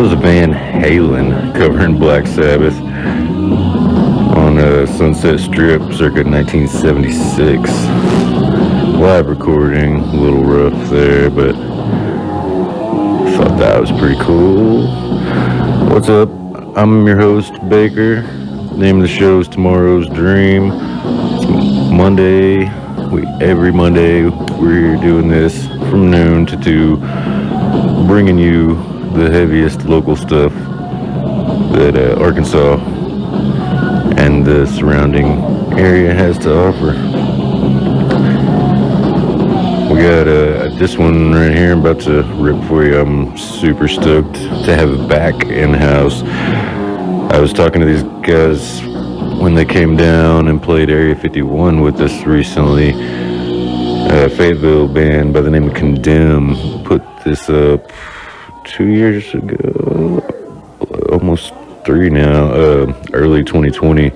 was Van Halen covering Black Sabbath on Sunset Strip circa 1976. Live recording, a little rough there, but thought that was pretty cool. What's up? I'm your host, Baker. Name of the show is Tomorrow's Dream. It's Monday. Every Monday we're doing this from noon to 2, bringing you the heaviest local stuff that Arkansas and the surrounding area has to offer. We got this one right here I'm about to rip for you. I'm super stoked to have it back in-house. I was talking to these guys when they came down and played Area 51 with us recently. Fayetteville band by the name of Condemn put this up 2 years ago, almost 3 now, early 2020.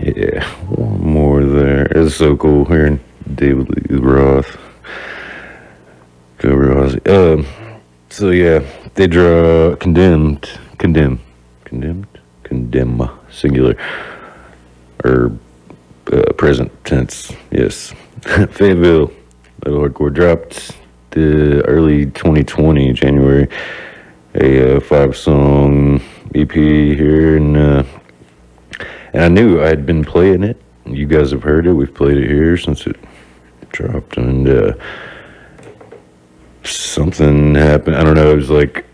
Yeah, one more there. It's so cool hearing David Lee Roth cover Ozzy. So yeah, they draw Condemn, singular, or present tense, yes. Fayetteville, Metal Hardcore dropped the early 2020, January, a 5-song EP here, and I knew I had been playing it. You guys have heard it. We've played it here since it dropped, and something happened. I don't know. It was like,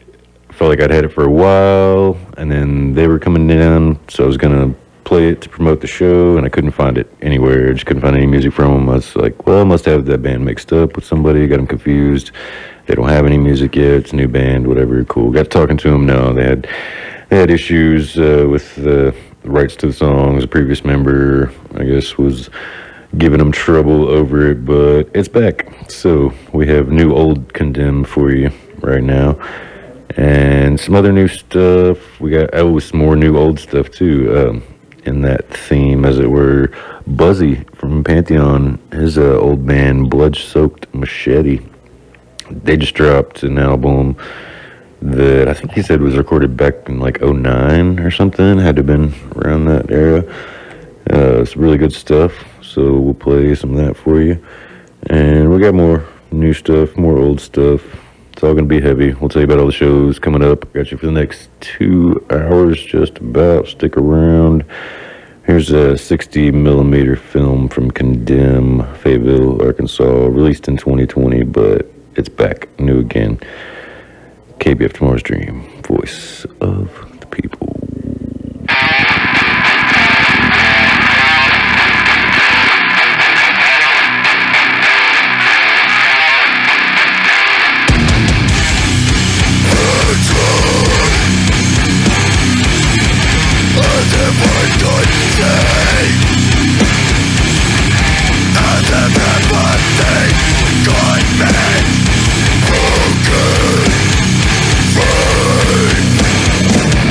I felt like I'd had it for a while, and then they were coming down, so I was gonna play it to promote the show, and I couldn't find it anywhere. I just couldn't find any music from them. I was like, well, I must have that band mixed up with somebody. Got them confused. They don't have any music yet. It's a new band, whatever. Cool. Got talking to them. No, they had issues with the rights to the songs. A previous member, I guess, was giving them trouble over it, but it's back. So we have new old Condemn for you right now, and some other new stuff. We got some more new old stuff too, in that theme, as it were. Buzzy from Pantheon, his old band Blood Soaked Machete, they just dropped an album that I think he said was recorded back in like 2009 or something. Had to have been around that era. It's really good stuff, so we'll play some of that for you. And we got more new stuff, more old stuff. It's all going to be heavy. We'll tell you about all the shows coming up. Got you for the next 2 hours, just about. Stick around. Here's a 60mm film from Condemn, Fayetteville, Arkansas, released in 2020, but it's back, new again. KBF Tomorrow's Dream, voice of the people. Broken,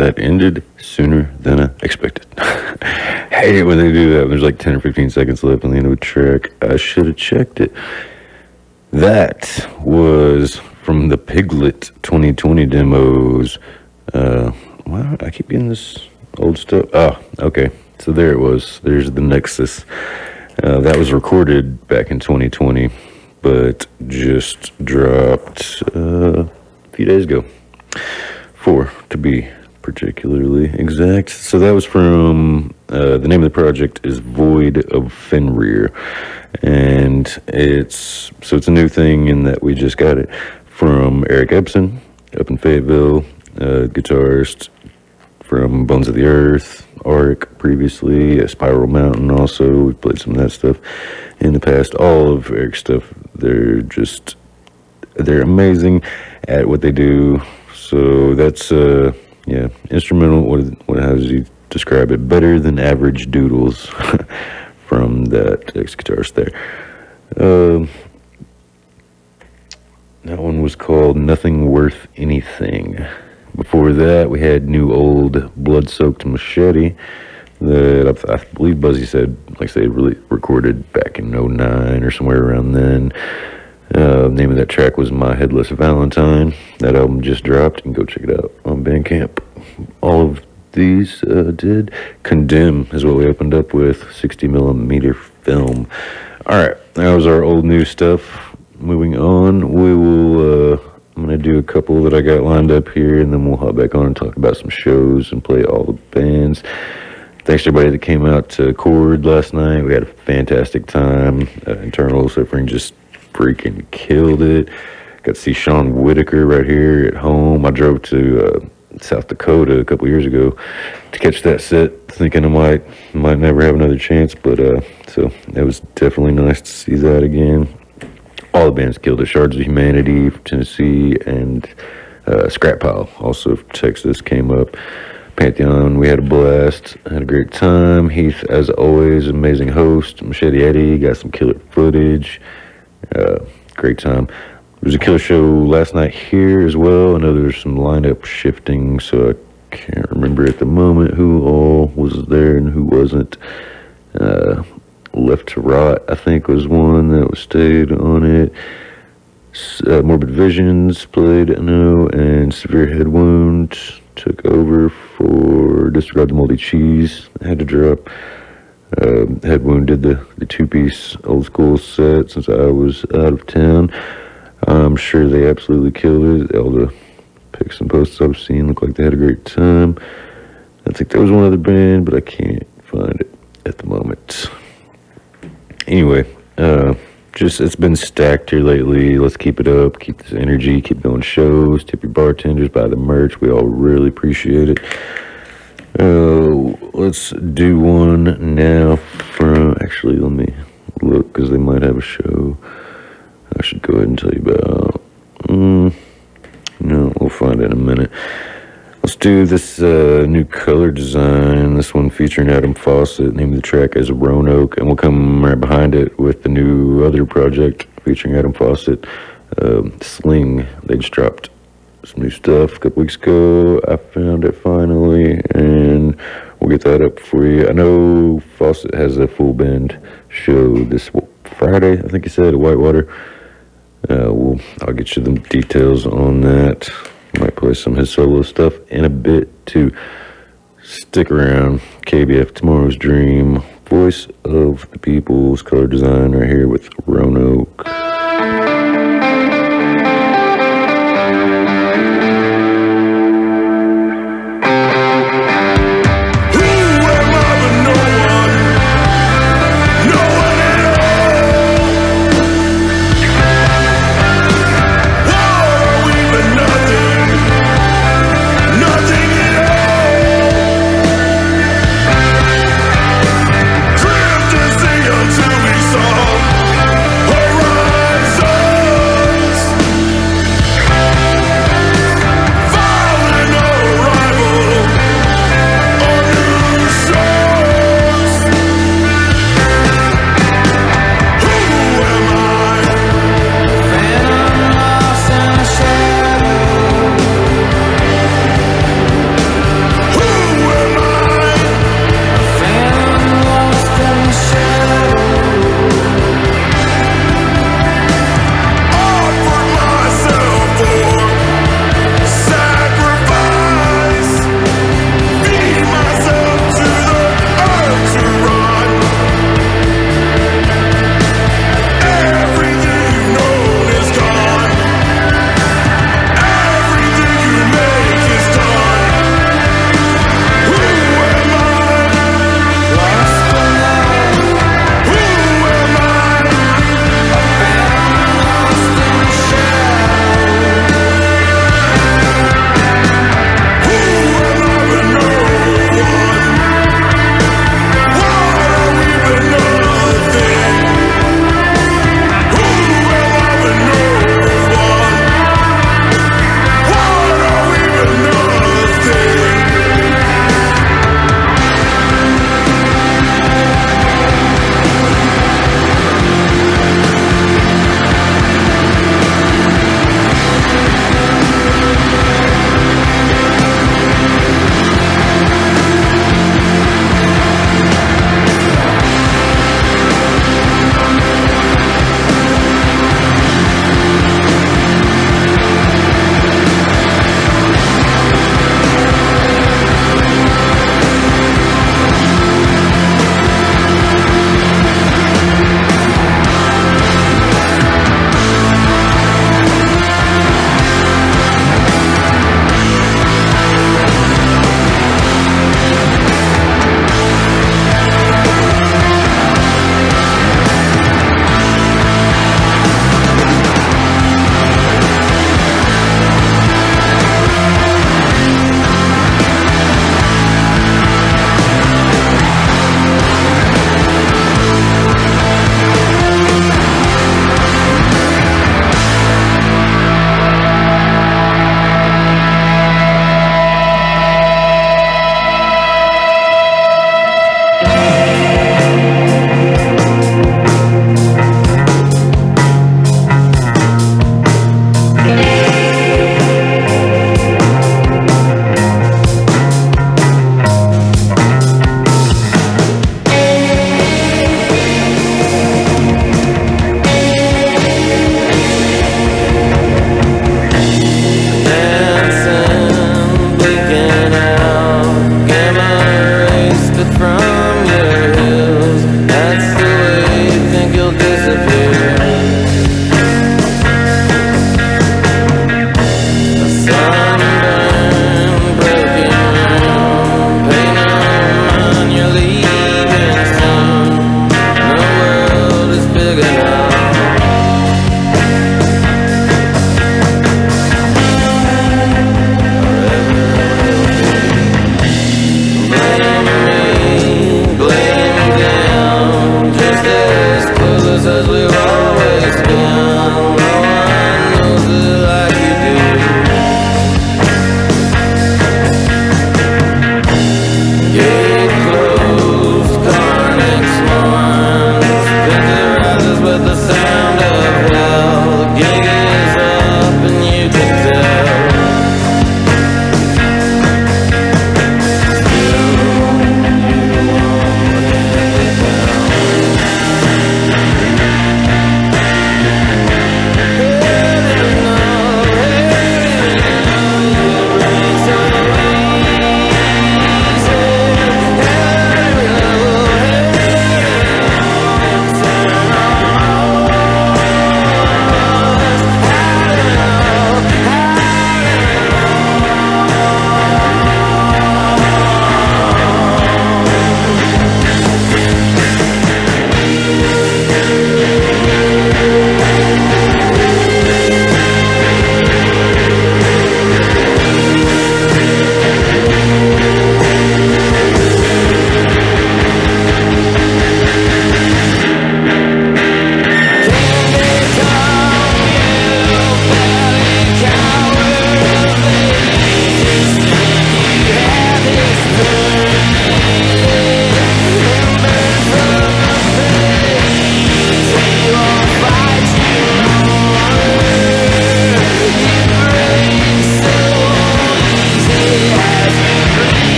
that ended sooner than I expected. Hate it when they do that. There's like 10 or 15 seconds left on the end of a track. I should have checked it. That was from the Piglet 2020 demos. Wow, I keep getting this old stuff. Oh, okay. So there it was. There's the Nexus. That was recorded back in 2020, but just dropped a few days ago. 4 to be particularly exact. So that was from the name of the project is Void of Fenrir, and it's a new thing in that we just got it from Eric Ebsen up in Fayetteville, guitarist from Bones of the Earth, Arc previously, Spiral Mountain also. We've played some of that stuff in the past. All of Eric's stuff, they're amazing at what they do. So that's instrumental. How does he describe it? Better than average doodles from that ex-guitarist there. That one was called Nothing Worth Anything. Before that, we had New Old Blood-Soaked Machete that I believe Buzzy said, really recorded back in 2009 or somewhere around then. Name of that track was My Headless Valentine. That album just dropped. You can go check it out on Bandcamp. All of these did. Condemn is what we opened up with, 60mm film. Alright, that was our old new stuff. Moving on, we will, I'm going to do a couple that I got lined up here, and then we'll hop back on and talk about some shows and play all the bands. Thanks to everybody that came out to Chord last night. We had a fantastic time. Internal Suffering just freaking killed it. Got to see Sean Whitaker right here at home. I drove to South Dakota a couple years ago to catch that set, thinking I might never have another chance, but so it was definitely nice to see that again. All the bands killed it. Shards of Humanity from Tennessee and Scrap Pile, also from Texas, came up. Pantheon, we had a blast, had a great time. Heath, as always, amazing host. Machete Eddie, got some killer footage. Great time. There was a killer show last night here as well. I know there's some lineup shifting, so I can't remember at the moment who all was there and who wasn't. Left to Rot, I think, was one that stayed on it. Morbid Visions played, I know, and Severe Head Wound took over for Disregard the Moldy Cheese. I had to drop. Head Wound did the two-piece old school set since I was out of town. I'm sure they absolutely killed it. All the pics and posts I've seen look like they had a great time. I think there was one other band, but I can't find it at the moment. Anyway, it's been stacked here lately. Let's keep it up, keep this energy, keep going shows, tip your bartenders, buy the merch. We all really appreciate it. Let's do one now from, actually, let me look, because they might have a show I should go ahead and tell you about. No, we'll find it in a minute. Let's do this new color design. This one featuring Adam Fawcett. Name of the track is Roanoke, and we'll come right behind it with the new other project featuring Adam Fawcett, Sling. They just dropped some new stuff a couple weeks ago. I found it finally, and we'll get that up for you. I know Fawcett has a full band show this Friday, I think he said, at Whitewater. I'll get you the details on that. Might play some of his solo stuff in a bit too. Stick around. KBF, Tomorrow's Dream, voice of the people's color design right here with Roanoke. Horizon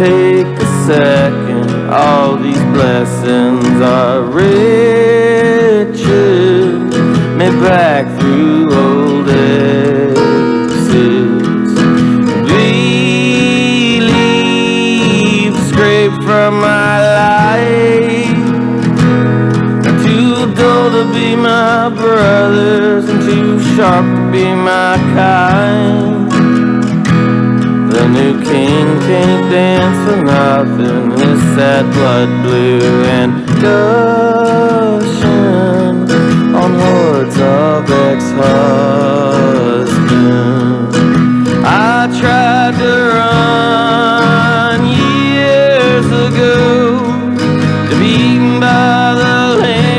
take a second. All these blessings are riches made back through old exits. Believe scraped from my life. Too dull to be my brothers and too sharp to be my kind. The new king can't dance for nothing. His sad blood blue and gushing on hordes of ex-husbands. I tried to run years ago, to be eaten by the lamb.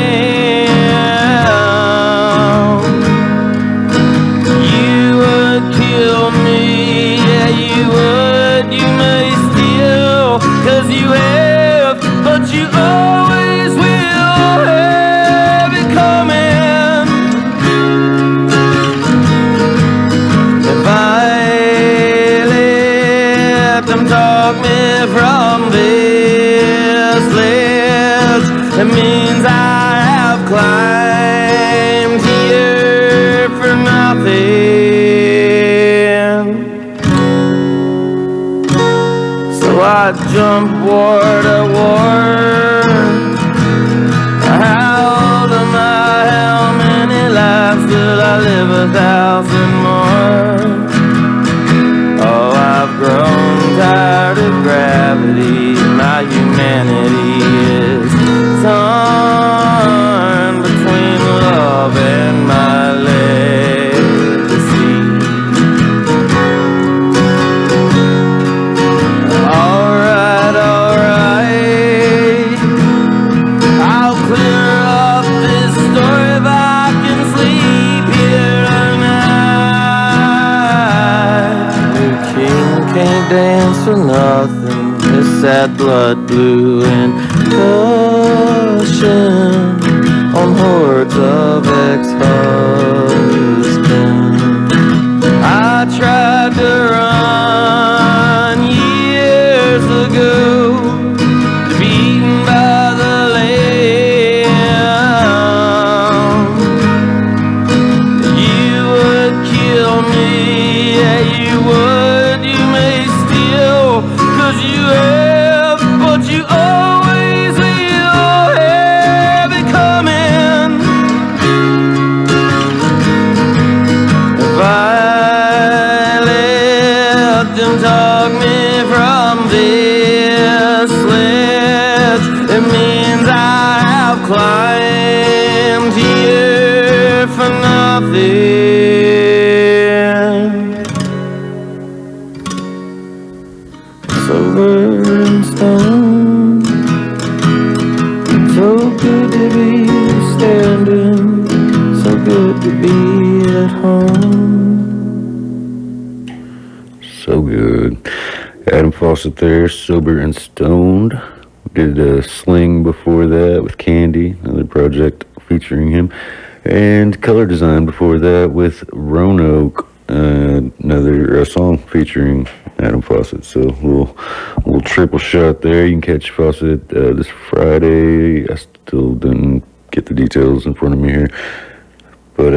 You would kill me, yeah you would, you may still, 'cause you have, but you always will have it coming. If I let them talk me from this ledge, it means I have climbed here for nothing. So I jump war to war. How old am I? How many lives will I live? 1,000 more. Oh, I've grown tired of gravity. My humanity is torn between love and my legacy. Alright, I'll clear up this story if I can sleep here tonight. New king can't dance for nothing. His sad blood blue and gushing on hordes of ex-husbands. I tried to run years ago, to be eaten by the lamb. You would kill me, yeah you would, you may still, 'cause you have, but you always will have it coming. If I let them talk me from this ledge, it means I have climbed here for nothing. Sober and stoned, so good to be standing, so good to be at home. So good. Adam Fawcett there, Sober and Stoned. Did Sling before that with Candy, another project featuring him. And Color Design before that with Roanoke, another song featuring Adam Fawcett. So a little triple shot there. You can catch Fawcett this Friday. I still didn't get the details in front of me here. But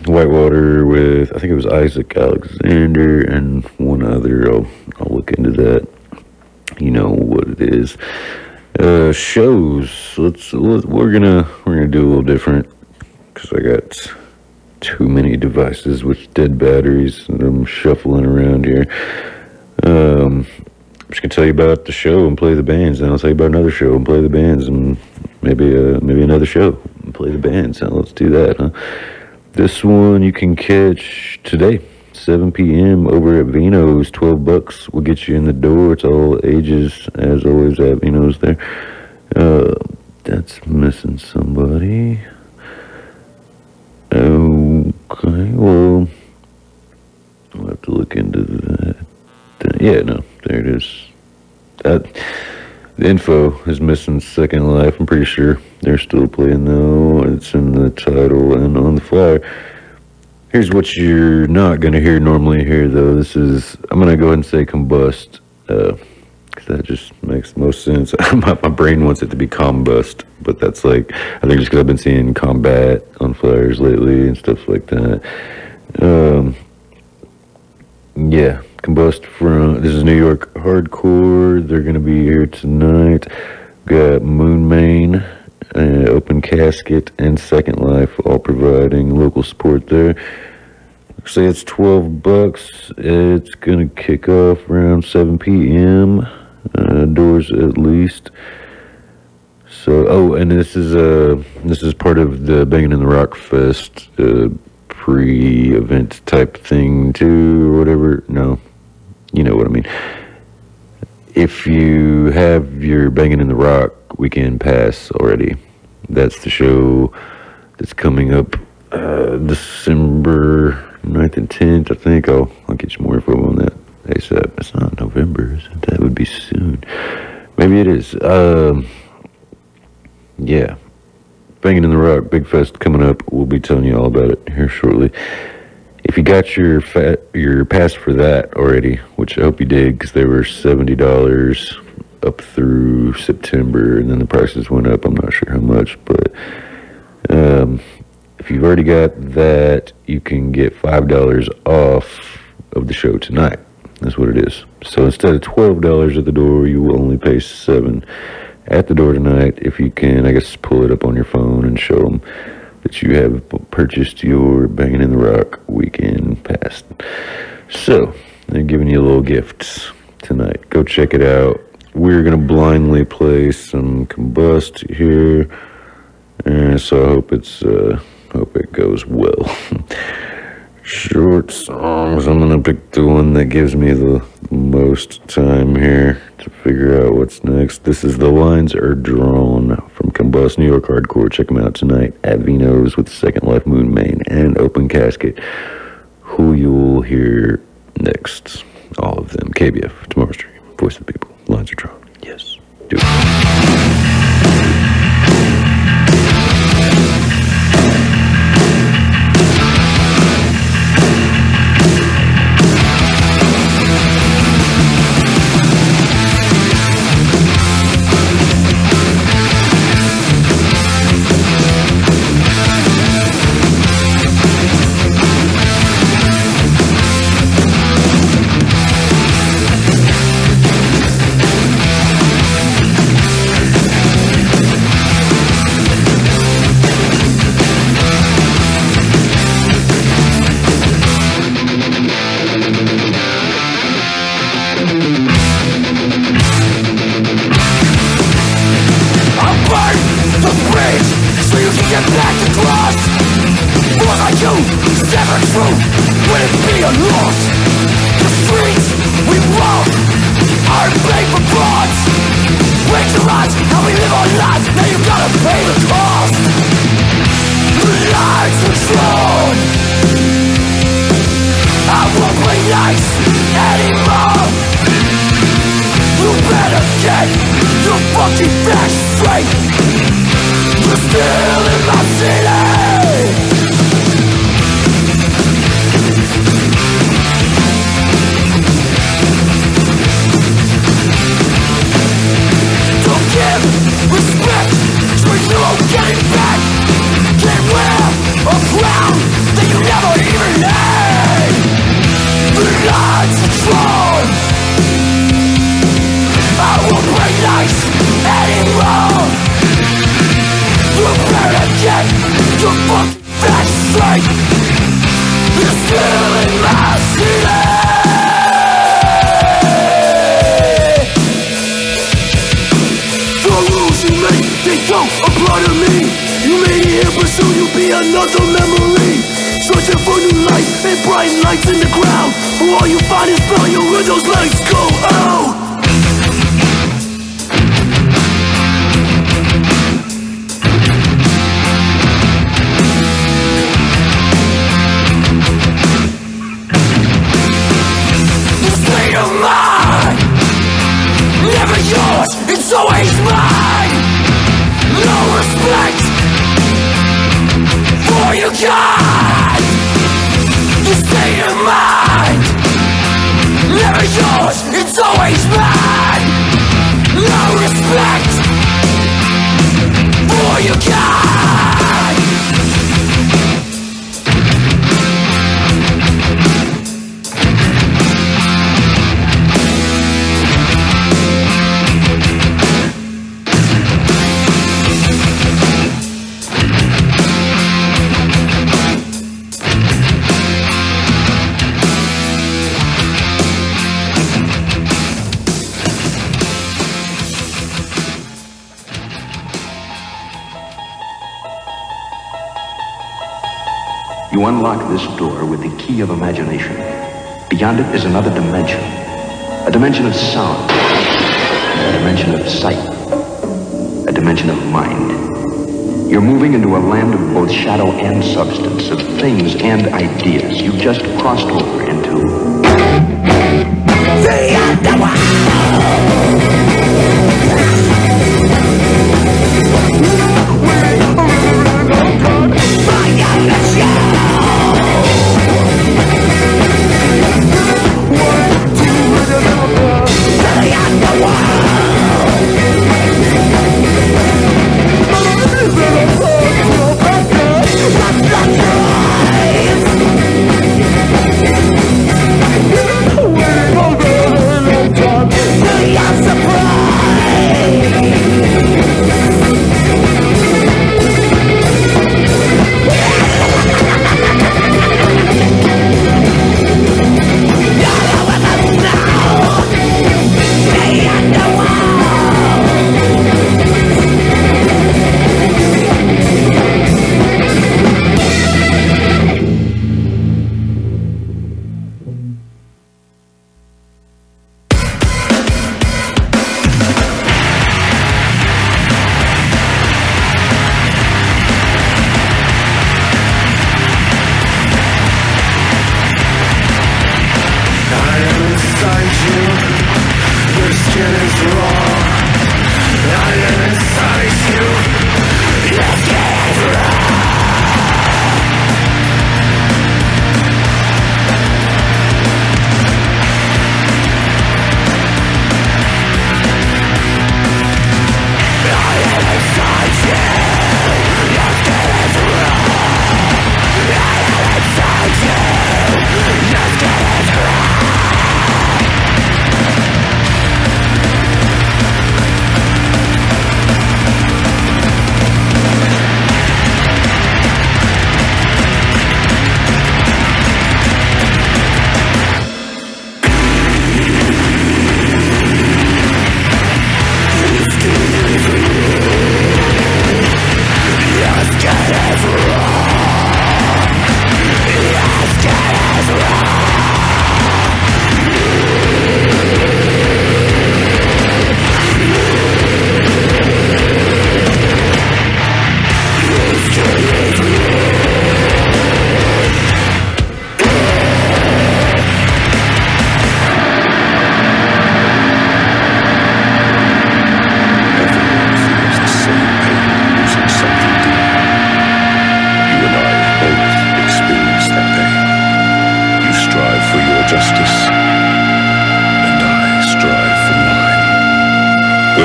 Whitewater with, I think it was Isaac Alexander and one other. I'll look into that. You know what it is. Shows. We're gonna do a little different, because I got too many devices with dead batteries and I'm shuffling around here. I'm just gonna tell you about the show and play the bands, and I'll tell you about another show and play the bands, and maybe another show and play the bands. So let's do that, huh? This one you can catch today, 7 p.m. over at Vino's. $12 will get you in the door. It's all ages, as always, at Vino's there. That's missing somebody. Okay, well, I'll have to look into that. Yeah, no, there it is. The info is missing Second Life. I'm pretty sure they're still playing, though. It's in the title and on the flyer. Here's what you're not going to hear normally here, though. I'm going to go ahead and say Combust, because because that just makes most sense. My brain wants it to be combust, but that's like, I think just because I've been seeing combat on flyers lately and stuff like that. Yeah, Combust from, this is New York Hardcore. They're going to be here tonight. Got Moon Main, Open Casket, and Second Life, all providing local support there. Say it's $12. It's gonna kick off around 7 p.m. Doors at least. So, oh, and this is part of the Bangin' in the Rock Fest pre-event type thing too, or whatever. No, you know what I mean. If you have your Bangin' in the Rock weekend pass already, that's the show that's coming up December 9th and 10th, I think. I'll get you more info on that ASAP. It's not November, is it? That would be soon. Maybe it is. Yeah. Bangin' in the Rock, Big Fest coming up. We'll be telling you all about it here shortly. If you got your pass for that already, which I hope you did, because they were $70 up through September, and then the prices went up. I'm not sure how much, but if you've already got that, you can get $5 off of the show tonight. That's what it is. So instead of $12 at the door, you will only pay $7 at the door tonight. If you can, I guess, pull it up on your phone and show them that you have purchased your Bangin' in the Rock weekend pass. So they're giving you little gifts tonight. Go check it out. We're gonna blindly play some Combust here, and so I hope it goes well. Short songs. I'm gonna pick the one that gives me the most time here to figure out what's next. This is The Lines Are Drawn from Combust, New York Hardcore. Check them out tonight at Vino's with Second Life, Moon Main, and Open Casket. Who you'll hear next? All of them. KBF, Tomorrow's Dream, Voice of the People. Lines Are Drawn. Yes. Do it. Never yours, it's always mine. No respect for your kind. You unlock this door with the key of imagination. Beyond it is another dimension. A dimension of sound. A dimension of sight. A dimension of mind. You're moving into a land of both shadow and substance, of things and ideas. You've just crossed over into the underworld.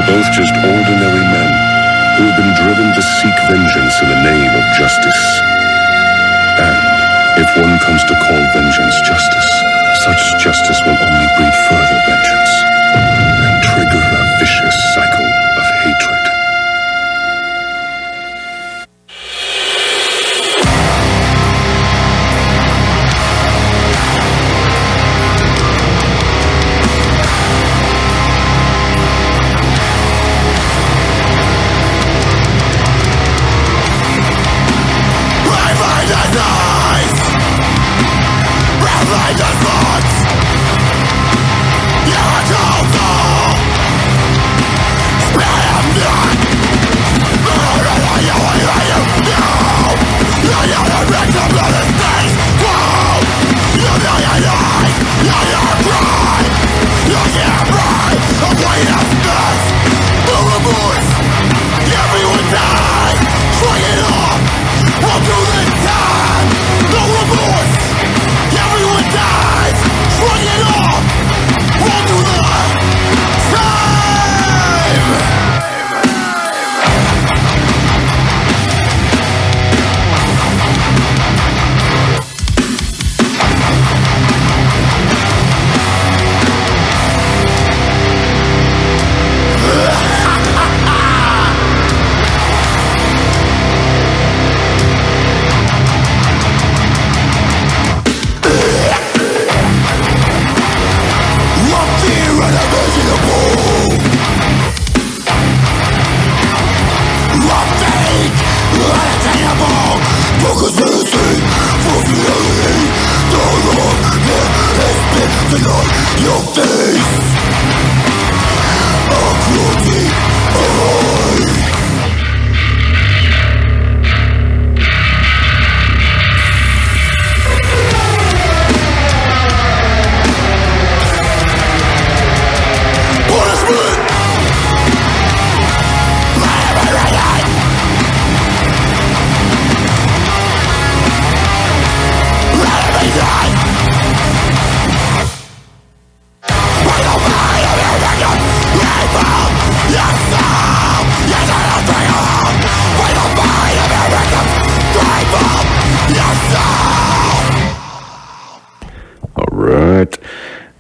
both just ordinary men who have been driven to seek vengeance in the name of justice. And if one comes to call vengeance justice, such justice will only breed further vengeance and trigger a vicious cycle of hatred. Everyone dies!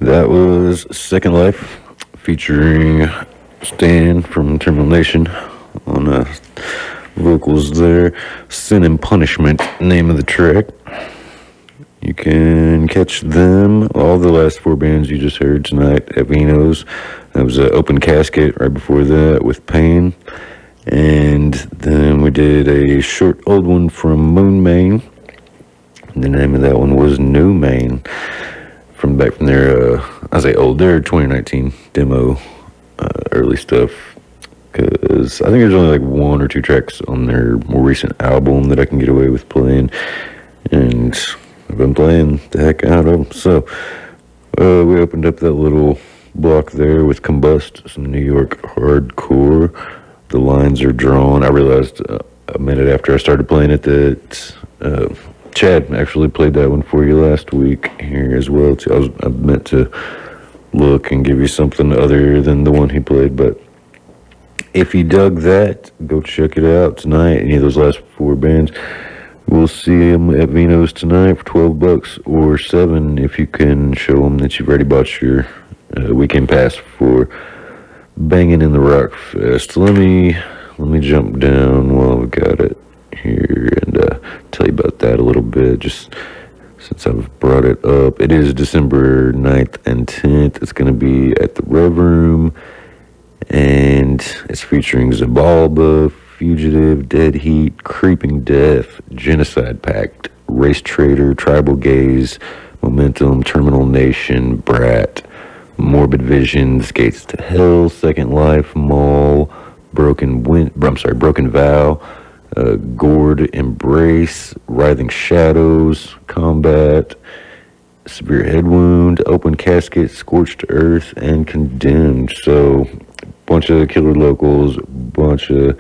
That was Second Life featuring Stan from Terminal Nation on vocals there. Sin and Punishment, name of the track. You can catch them, all the last four bands you just heard tonight at Vino's. That was Open Casket right before that with Pain. And then we did a short old one from Moon Main. The name of that one was New Main. From back from their, I say old, their 2019 demo, early stuff. Because I think there's only like one or two tracks on their more recent album that I can get away with playing. And I've been playing the heck out of them. So, we opened up that little block there with Combust, some New York hardcore. The lines are drawn. I realized a minute after I started playing it that Chad actually played that one for you last week here as well. Too. I meant to look and give you something other than the one he played, but if you dug that, go check it out tonight. Any of those last four bands, we'll see them at Vino's tonight for $12 or $7 if you can show them that you've already bought your weekend pass for Banging in the Rock Fest. Let me jump down while we got it here and tell you about that a little bit, just since I've brought it up. It is December 9th and 10th. It's going to be at the Rev Room, and it's featuring Zabalba, Fugitive, Dead Heat, Creeping Death, Genocide Pact, Race Trader, Tribal Gaze, Momentum, Terminal Nation, Brat, Morbid Visions, Gates to Hell, Second Life, Maul, Broken Vow, Gourd Embrace, Writhing Shadows, Combat, Severe Head Wound, Open Casket, Scorched Earth, and Condemned. So, bunch of killer locals, bunch of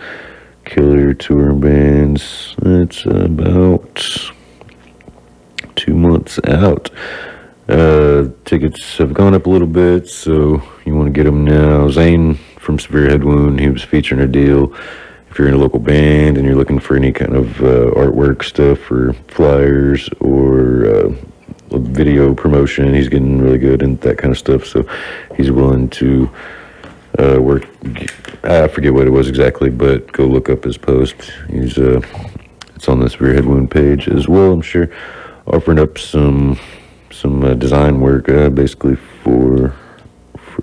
killer touring bands. It's about 2 months out. Tickets have gone up a little bit, so you want to get them now. Zane from Severe Head Wound, he was featuring a deal. If you're in a local band and you're looking for any kind of artwork stuff or flyers or video promotion, he's getting really good in that kind of stuff, so he's willing to work. I forget what it was exactly, but go look up his post. He's it's on the Severe Head Wound page as well, I'm sure, offering up some design work basically for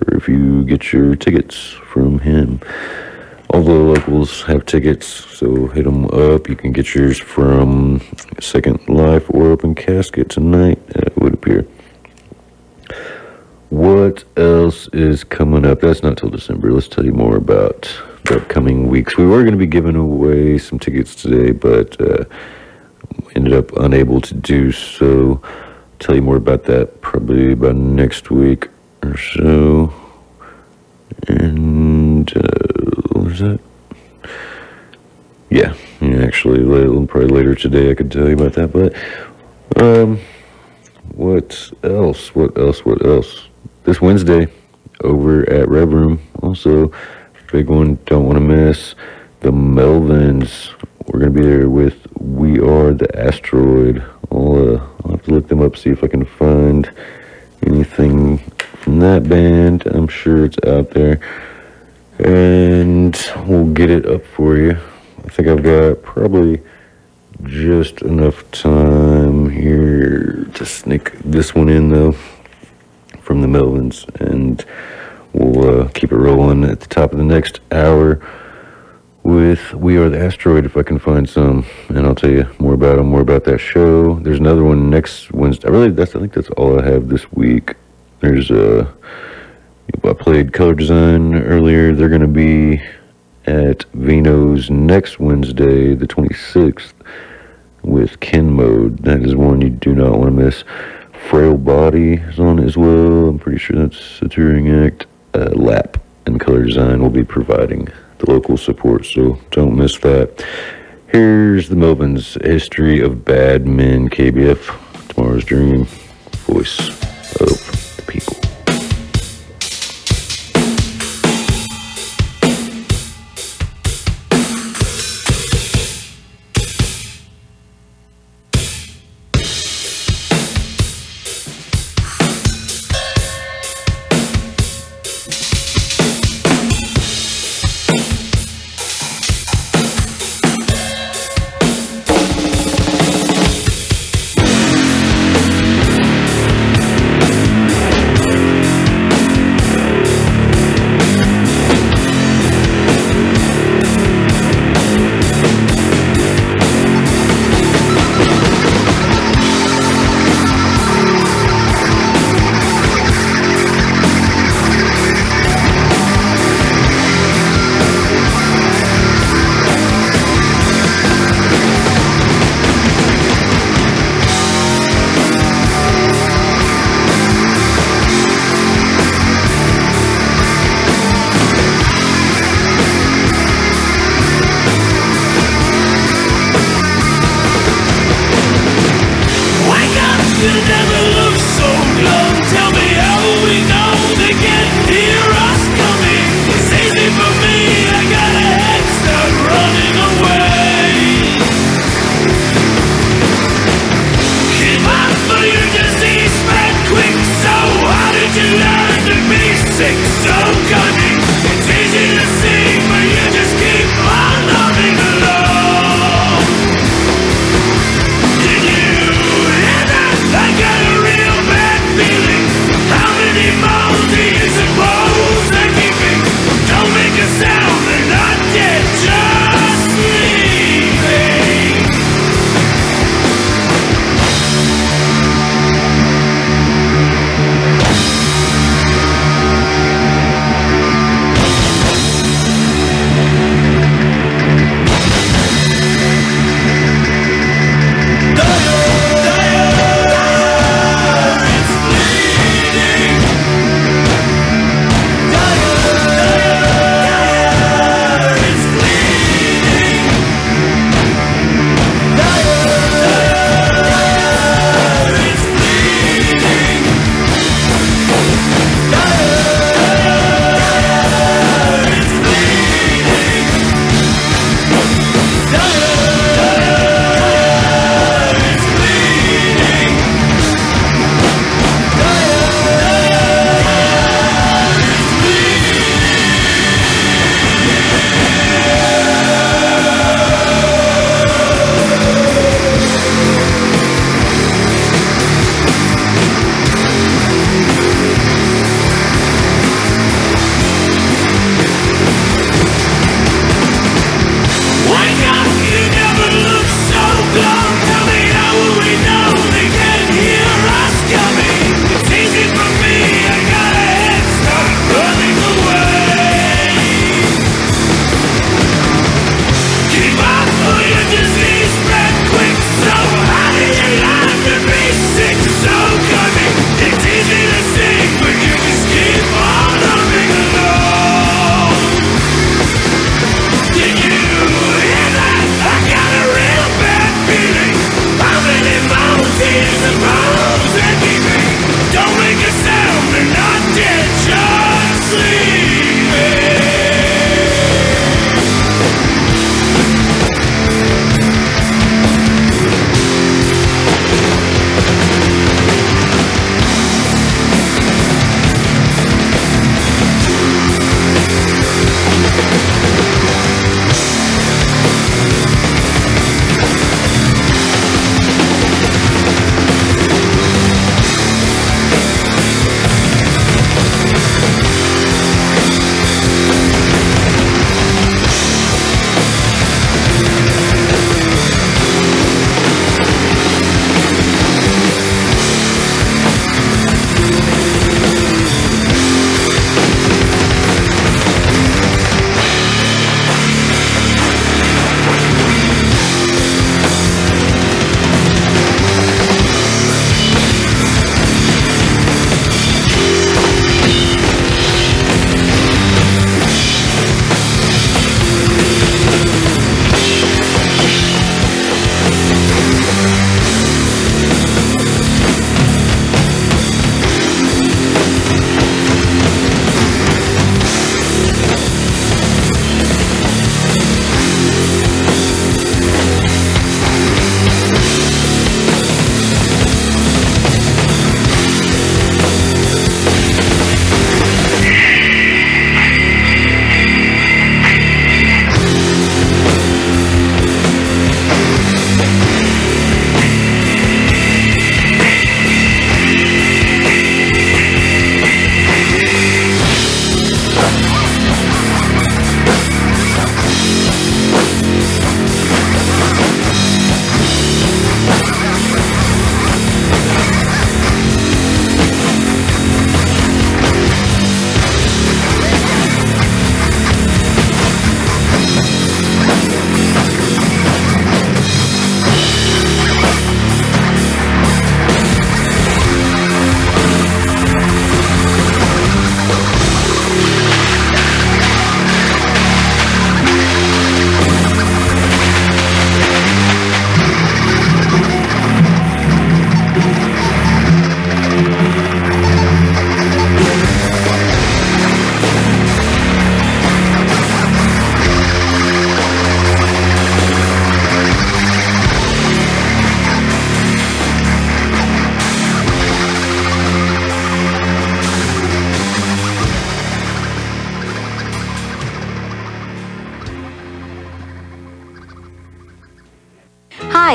if you get your tickets from him. All the locals have tickets, so hit them up. You can get yours from Second Life or Open Casket tonight, it would appear. What else is coming up? That's not till December. Let's tell you more about the upcoming weeks. We were going to be giving away some tickets today, but ended up unable to do so. Tell you more about that probably about next week or so. And what was that? Yeah, actually, probably later today I could tell you about that. But what else? This Wednesday over at Rev Room, also big one, don't want to miss. The Melvins. We're gonna be there with We Are the Asteroid. I'll have to look them up, see if I can find anything from that band. I'm sure it's out there, and we'll get it up for you. I think I've got probably just enough time here to sneak this one in, though, from the Melvins, and we'll keep it rolling at the top of the next hour with We Are the Asteroid, if I can find some, and I'll tell you more about them, more about that show. There's another one next Wednesday. I think that's all I have this week. There's I played Color Design earlier. They're going to be at Vino's next Wednesday, the 26th, with Ken Mode. That is one you do not want to miss. Frail Body is on as well. I'm pretty sure that's a touring act. Lap and Color Design will be providing the local support, so don't miss that. Here's the Melvin's History of Bad Men, KBF, Tomorrow's Dream, Voice of the People.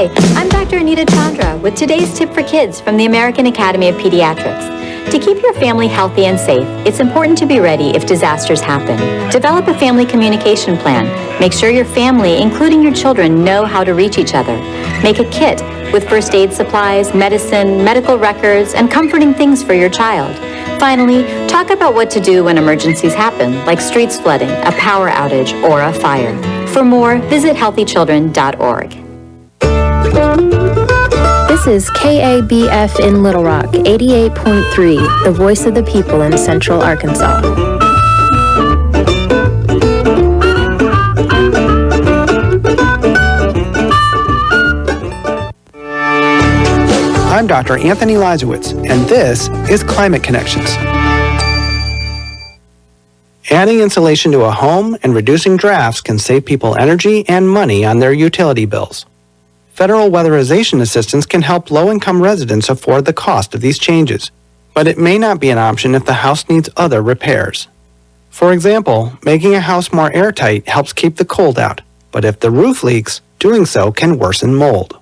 Hi, I'm Dr. Anita Chandra with today's tip for kids from the American Academy of Pediatrics. To keep your family healthy and safe, it's important to be ready if disasters happen. Develop a family communication plan. Make sure your family, including your children, know how to reach each other. Make a kit with first aid supplies, medicine, medical records, and comforting things for your child. Finally, talk about what to do when emergencies happen, like streets flooding, a power outage, or a fire. For more, visit healthychildren.org. This is KABF in Little Rock, 88.3, the voice of the people in Central Arkansas. I'm Dr. Anthony Lizowitz, and this is Climate Connections. Adding insulation to a home and reducing drafts can save people energy and money on their utility bills. Federal weatherization assistance can help low-income residents afford the cost of these changes, but it may not be an option if the house needs other repairs. For example, making a house more airtight helps keep the cold out, but if the roof leaks, doing so can worsen mold.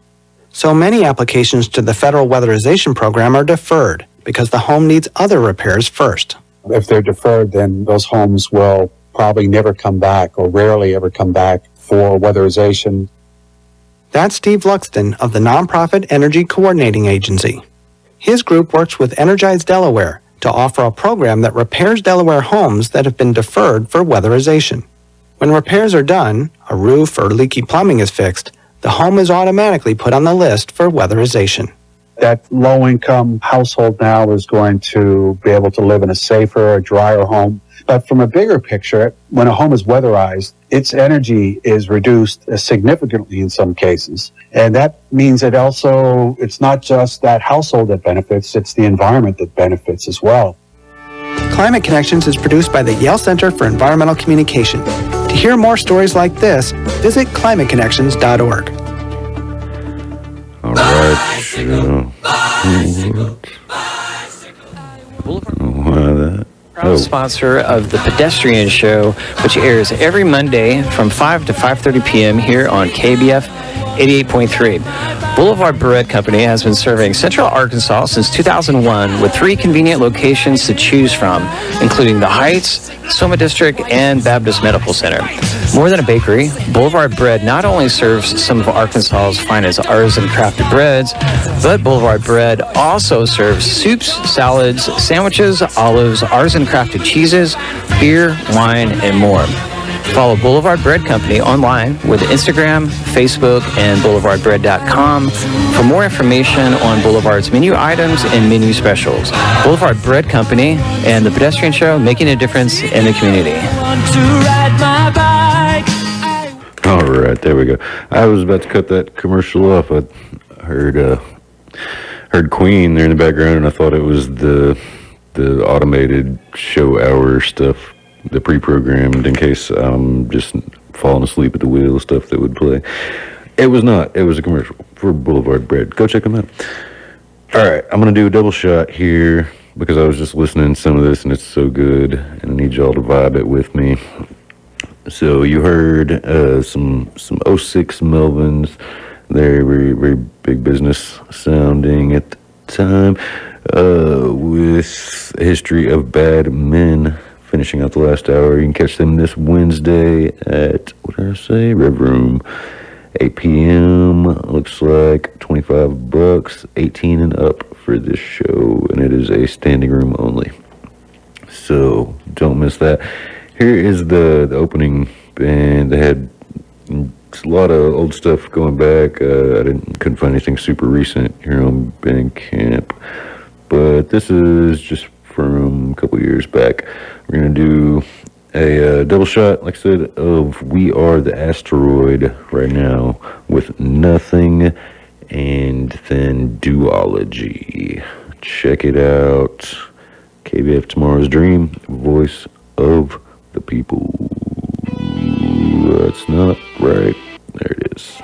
So many applications to the federal weatherization program are deferred because the home needs other repairs first. If they're deferred, then those homes will probably never come back or rarely ever come back for weatherization. That's Steve Luxton of the nonprofit Energy Coordinating Agency. His group works with Energize Delaware to offer a program that repairs Delaware homes that have been deferred for weatherization. When repairs are done, a roof or leaky plumbing is fixed, the home is automatically put on the list for weatherization. That low-income household now is going to be able to live in a safer, a drier home. But from a bigger picture, when a home is weatherized, its energy is reduced significantly in some cases. And that means that also it's not just that household that benefits, it's the environment that benefits as well. Climate Connections is produced by the Yale Center for Environmental Communication. To hear more stories like this, visit climateconnections.org. All right. Proud sponsor of the Pedestrian Show, which airs every Monday from 5 to 5:30 p.m. here on KBF 88.3. Boulevard Bread Company has been serving Central Arkansas since 2001 with 3 convenient locations to choose from, including the Heights, Soma District, and Baptist Medical Center. More than a bakery, Boulevard Bread not only serves some of Arkansas's finest artisan crafted breads, but Boulevard Bread also serves soups, salads, sandwiches, olives, artisan crafted cheeses, beer, wine, and more. Follow Boulevard Bread Company online with Instagram, Facebook, and boulevardbread.com for more information on Boulevard's menu items and menu specials. Boulevard Bread Company and the Pedestrian Show, making a difference in the community. All right, there we go. I was about to cut that commercial off. I heard Queen there in the background, and I thought it was the automated show hour stuff, the pre-programmed in case I'm just falling asleep at the wheel stuff that would play. It was not. It was a commercial for Boulevard Bread. Go check them out. All right, I'm going to do a double shot here because I was just listening to some of this and it's so good and I need y'all to vibe it with me. So you heard some 06 Melvins. They're very, very big business sounding at the time with a history of bad men. Finishing out the last hour, you can catch them this Wednesday at, what did I say, Rev Room, 8 p.m. Looks like $25, 18 and up for this show, and it is a standing room only. So don't miss that. Here is the opening band. They had a lot of old stuff going back. Couldn't find anything super recent here on Bandcamp, but this is just from a couple years back. We're going to do a double shot, like I said, of We Are the Asteroid right now with Nothing and then Duology. Check it out. KBF Tomorrow's Dream, voice of the people. That's not right. There it is.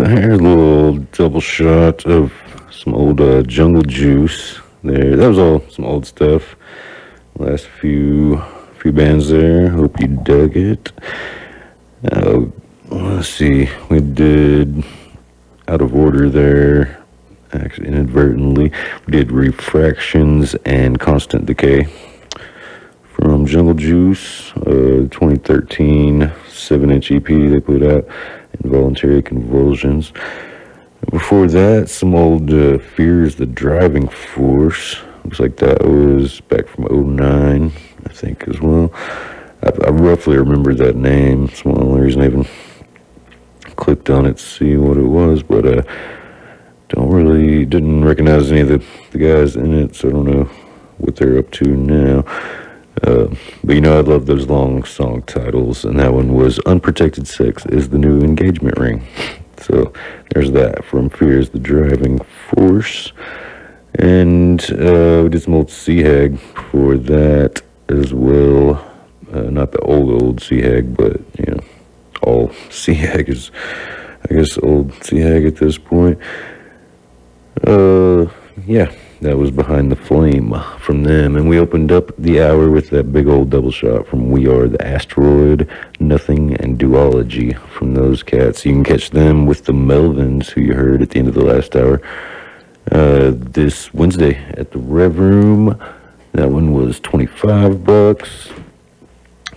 Here's a little double shot of some old Jungle Juice there. That was all some old stuff. Last few bands there. Hope you dug it. Let's see. We did out of order there. Actually, inadvertently, we did Refractions and Constant Decay from Jungle Juice, 2013 7-inch EP they put out. Involuntary Convulsions. Before that, some old Fears the Driving Force. Looks like that was back from 2009, I think, as well. I roughly remember that name. It's one of the only reason I even clicked on it to see what it was, but didn't recognize any of the guys in it, so I don't know what they're up to now. But I love those long song titles, and that one was Unprotected Sex is the New Engagement Ring. So there's that from Fears the Driving Force. And we did some old Seahag for that as well. Not the old Seahag, but all Seahag is, I guess, old Seahag at this point. That was Behind the Flame from them. And we opened up the hour with that big old double shot from We Are the Asteroid, Nothing, and Duology from those cats. You can catch them with the Melvins, who you heard at the end of the last hour, this Wednesday at the Rev Room. That one was $25.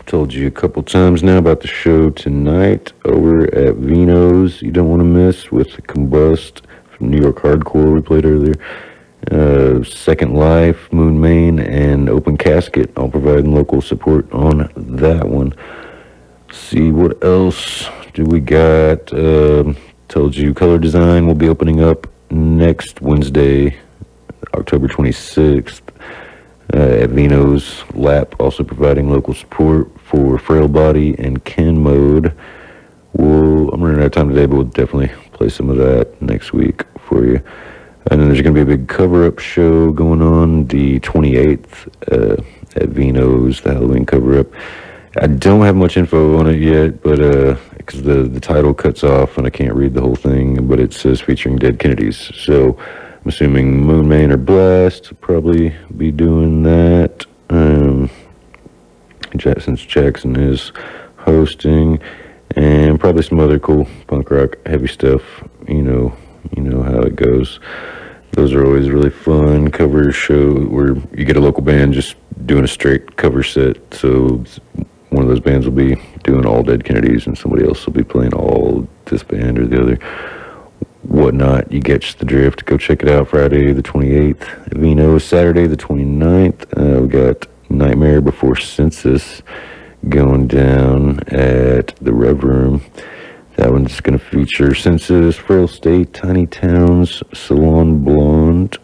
Told you a couple times now about the show tonight over at Vino's. You don't want to miss with Combust from New York Hardcore we played earlier. Second Life, Moon Main, and Open Casket, all providing local support on that one. See what else do we got. Told you Color Design will be opening up next Wednesday, October 26th, at Vino's Lap, also providing local support for Frail Body and Ken Mode. I'm running out of time today, but we'll definitely play some of that next week for you. And then there's going to be a big cover-up show going on the 28th at Vino's, the Halloween cover-up. I don't have much info on it yet, but because the title cuts off and I can't read the whole thing, but it says featuring Dead Kennedys. So I'm assuming Moon Man or Blast will probably be doing that. Since Jackson is hosting, and probably some other cool punk rock heavy stuff. You know how it goes. Those are always really fun. Cover show where you get a local band just doing a straight cover set. So one of those bands will be doing all Dead Kennedys and somebody else will be playing all this band or the other. Whatnot. You get the drift. Go check it out. Friday the 28th at Vino. Saturday the 29th. We got Nightmare Before Census going down at the Rev Room. That one's going to feature Census, Frail State, Tiny Towns, Salon Blonde,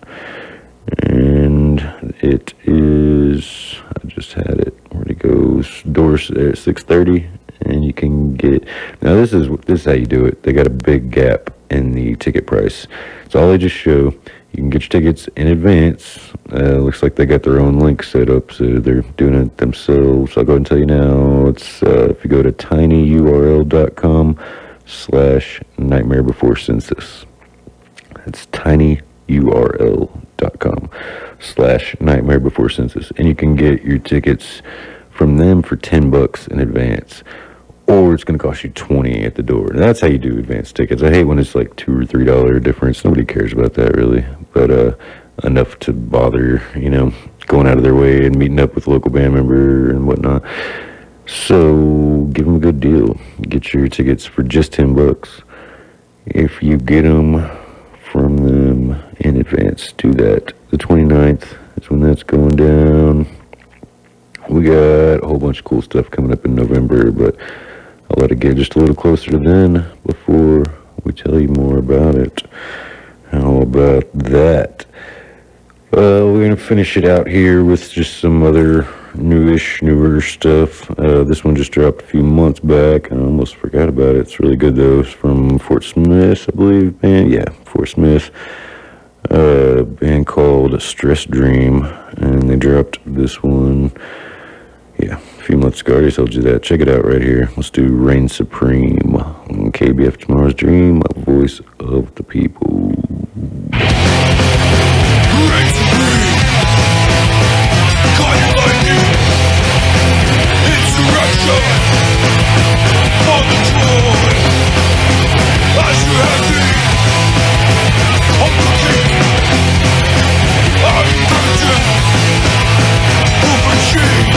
and it is, I just had it, where'd it go, doors at 6:30, and you can get, now this is how you do it. They got a big gap in the ticket price. It's all they just show. You can get your tickets in advance. Looks like they got their own link set up, so they're doing it themselves. I'll go ahead and tell you now. It's if you go to tinyurl.com/Nightmare Before Census. It's tinyurl.com/Nightmare Before Census, and you can get your tickets from them for $10 in advance. Or it's going to cost you $20 at the door. And that's how you do advance tickets. I hate when it's like $2 or $3 difference. Nobody cares about that really. But enough to bother, going out of their way and meeting up with a local band member and whatnot. So give them a good deal. Get your tickets for just $10. If you get them from them in advance, do that. The 29th is when that's going down. We got a whole bunch of cool stuff coming up in November, but I'll let it get just a little closer to then before we tell you more about it. How about that? We're going to finish it out here with just some other newer stuff. This one just dropped a few months back. I almost forgot about it. It's really good, though. It's from Fort Smith, I believe. Fort Smith. A band called Stress Dream, and they dropped this one. A few months ago. I already told you that. Check it out right here. Let's do Reign Supreme on KBF Tomorrow's Dream, a voice of the people. Reign Supreme! Call you lightning! Insurrection! On the throne! As you have been! On the king! I'm virgin! Over king!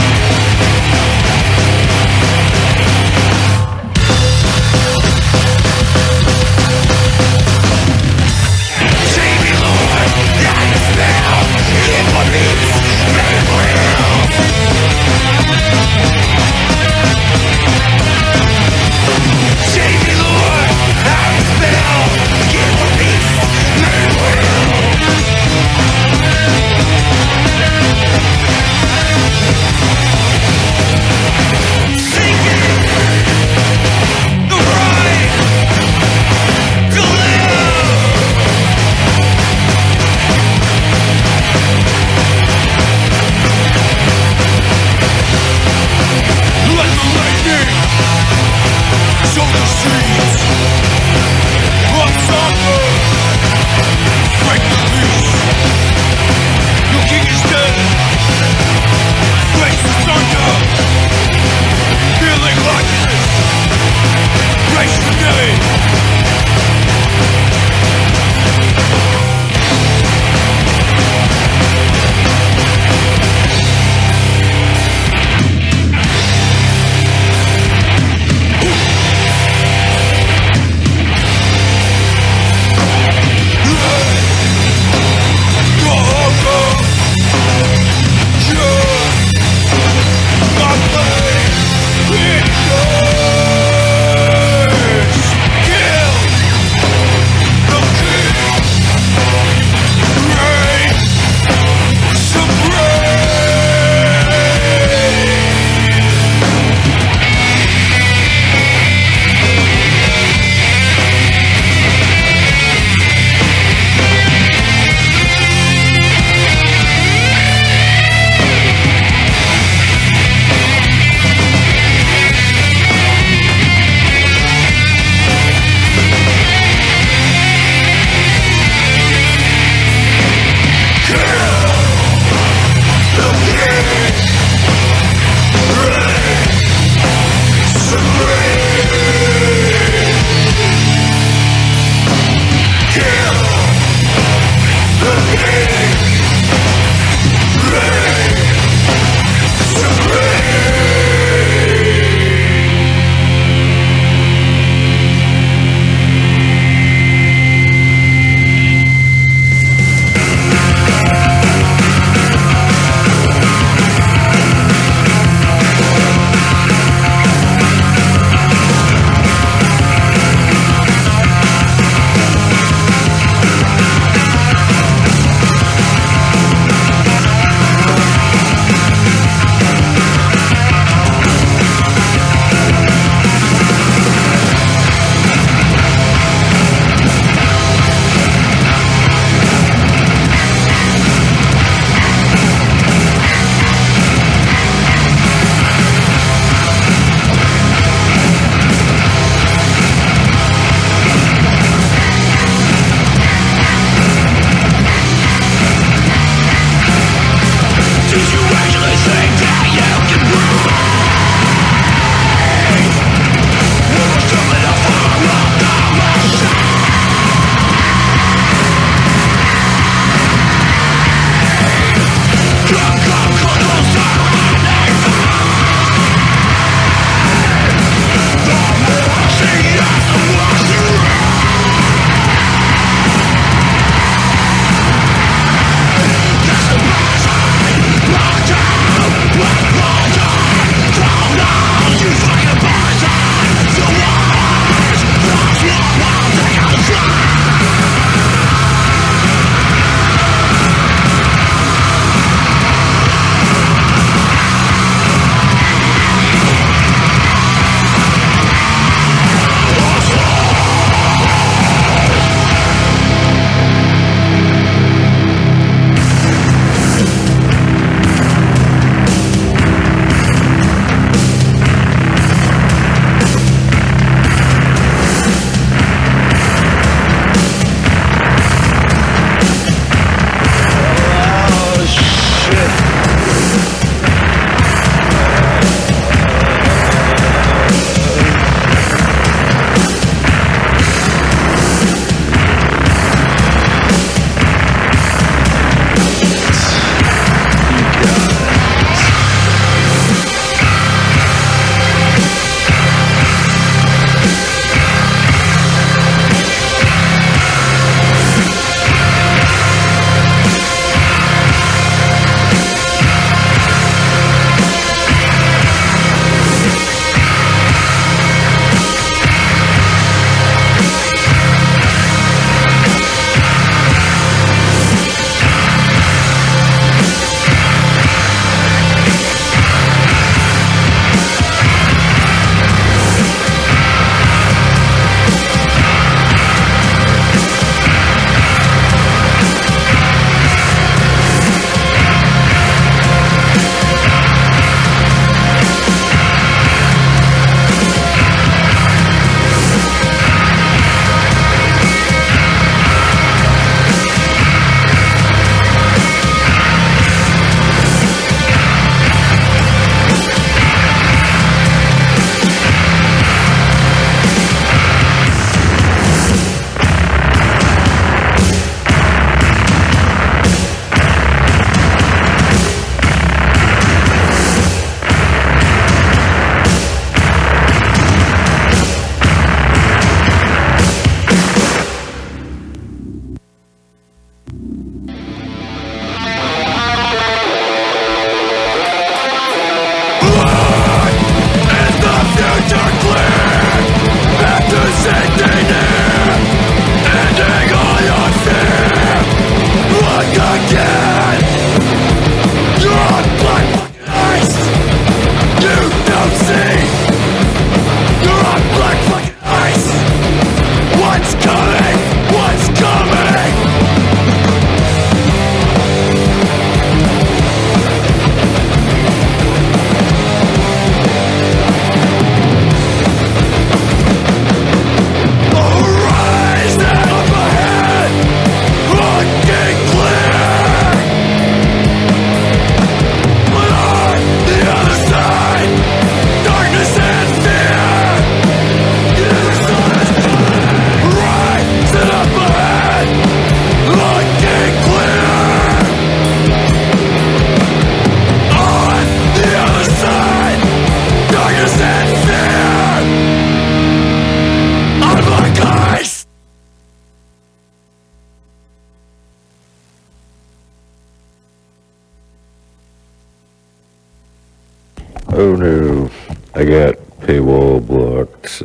I got paywall blocked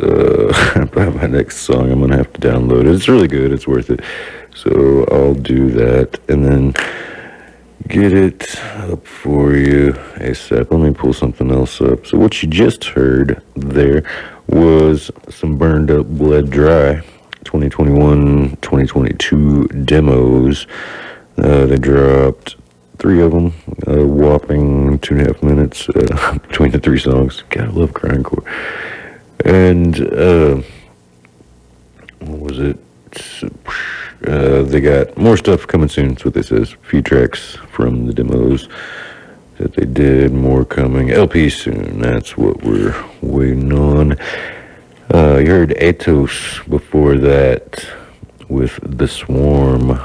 by my next song. I'm gonna have to download it. It's really good. It's worth it. So I'll do that and then get it up for you ASAP. Let me pull something else up. So what you just heard there was some Burned Up Bled Dry 2021-2022 demos. They dropped 3 of them, a whopping 2.5 minutes between the 3 songs. God, I love grindcore. And what was it? They got more stuff coming soon. That's what this says. A few tracks from the demos that they did, more coming. LP soon. That's what we're waiting on. You heard Atos before that with The Swarm.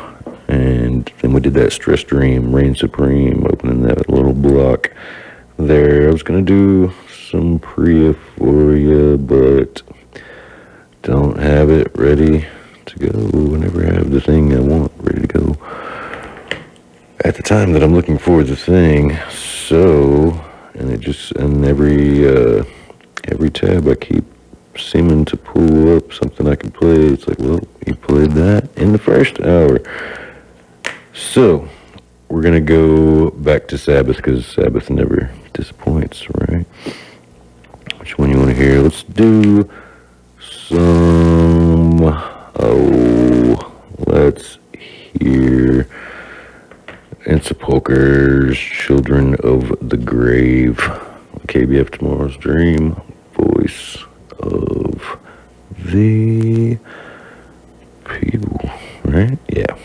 And then we did that Stress Dream, Reign Supreme, opening that little block there. I was going to do some Priya for you, but don't have it ready to go. Whenever I have the thing I want ready to go at the time that I'm looking for the thing. So, and it just, and every tab I keep seeming to pull up something I can play. It's like, well, you played that in the first hour. So, we're going to go back to Sabbath, because Sabbath never disappoints, right? Which one you want to hear? Let's do some, let's hear Sepulchre's Children of the Grave. KBF Tomorrow's Dream, voice of the people, right? Yeah.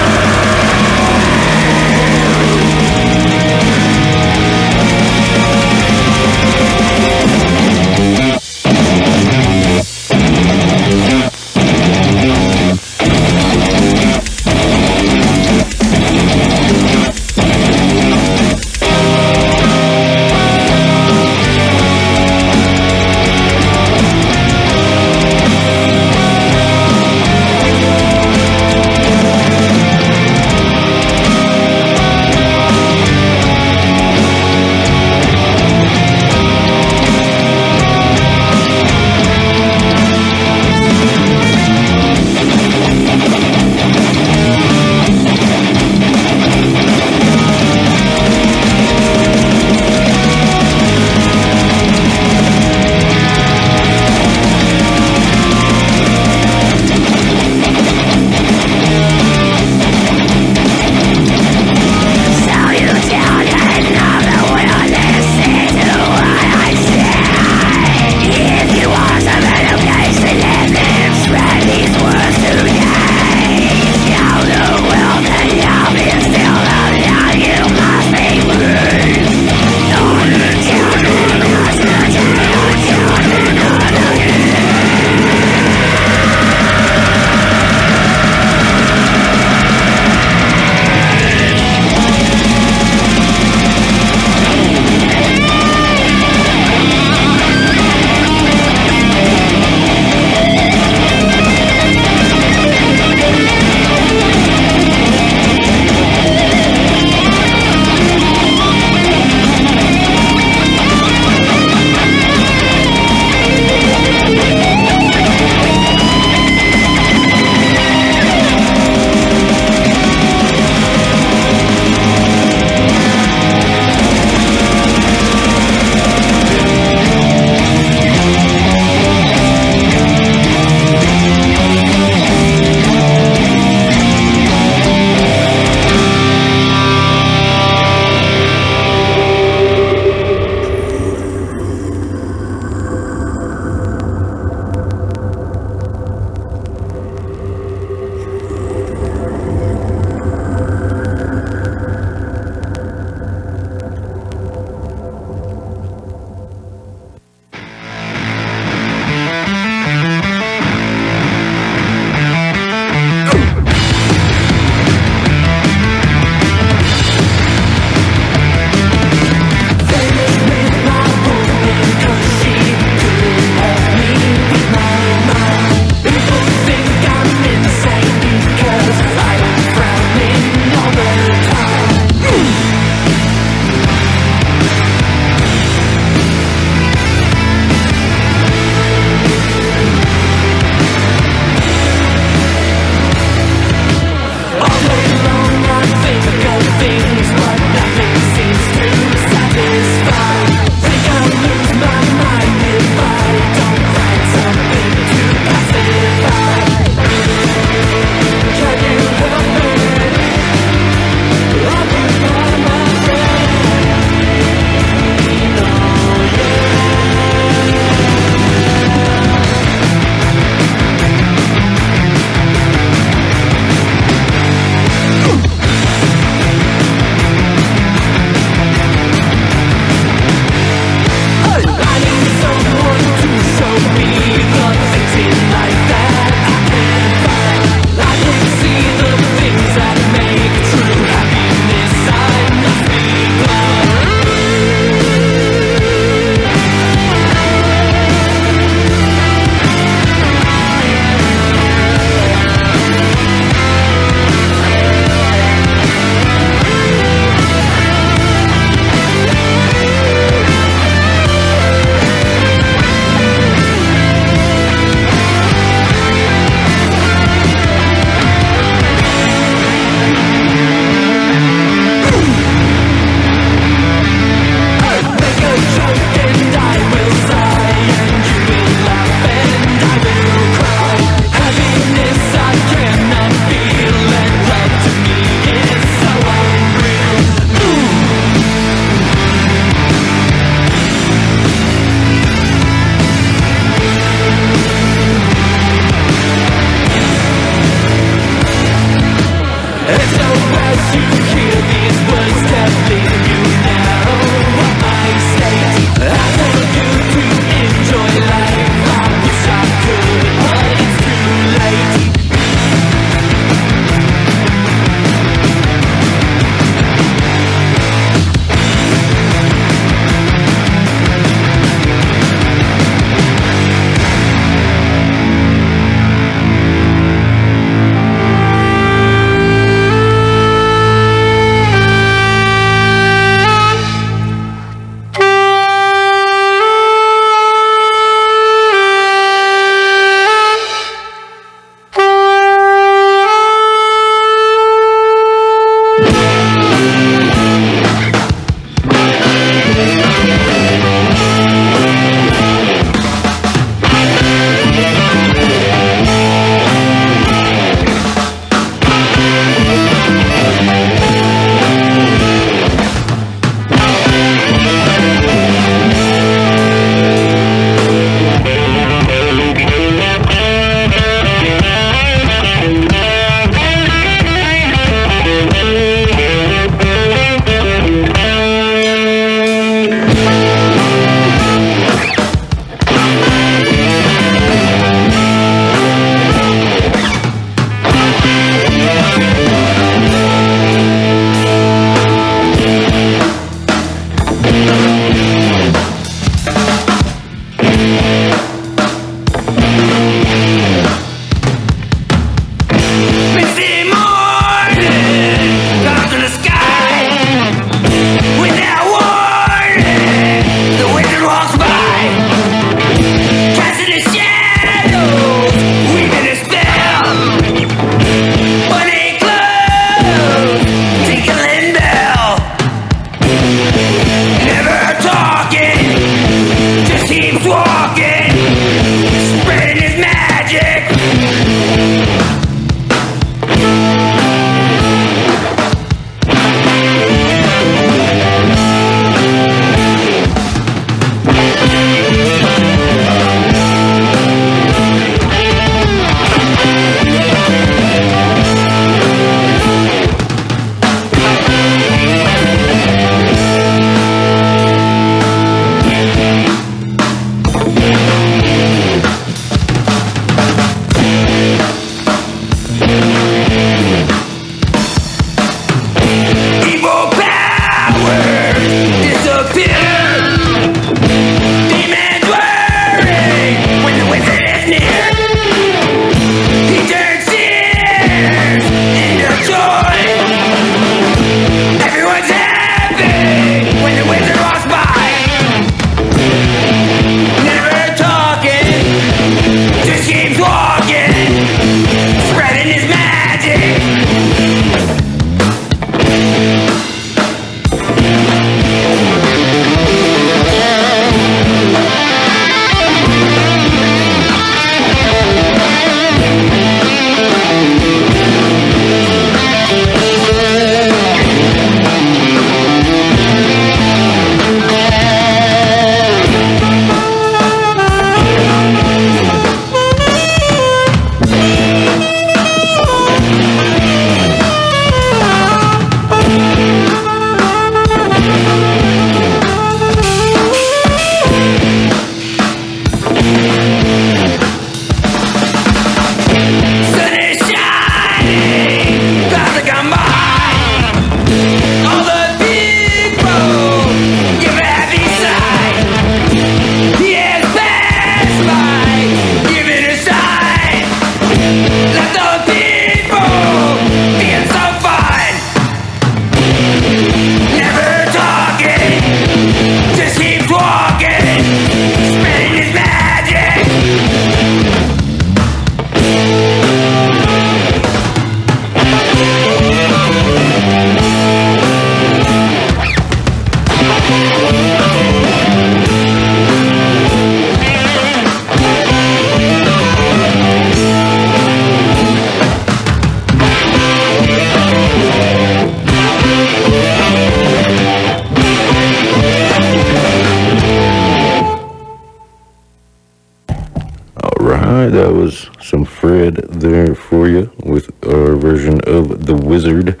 Alright, that was some Fred there for you with our version of The Wizard.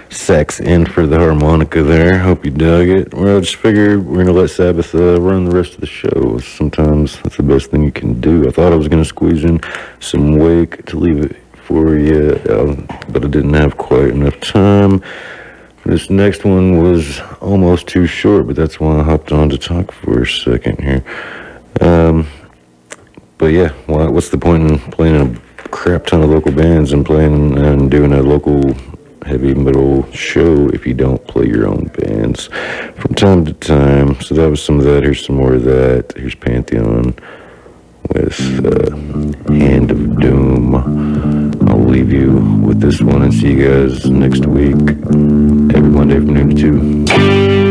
Sax in for the harmonica there. Hope you dug it. Well, I just figured we're going to let Sabbath run the rest of the show. Sometimes that's the best thing you can do. I thought I was going to squeeze in some Wake to leave it for you, but I didn't have quite enough time. This next one was almost too short, but that's why I hopped on to talk for a second here. But yeah, what's the point in playing a crap ton of local bands and playing and doing a local heavy metal show if you don't play your own bands from time to time? So that was some of that. Here's some more of that. Here's Pantheon with Hand of Doom. I'll leave you with this one and see you guys next week, every Monday from noon to 2.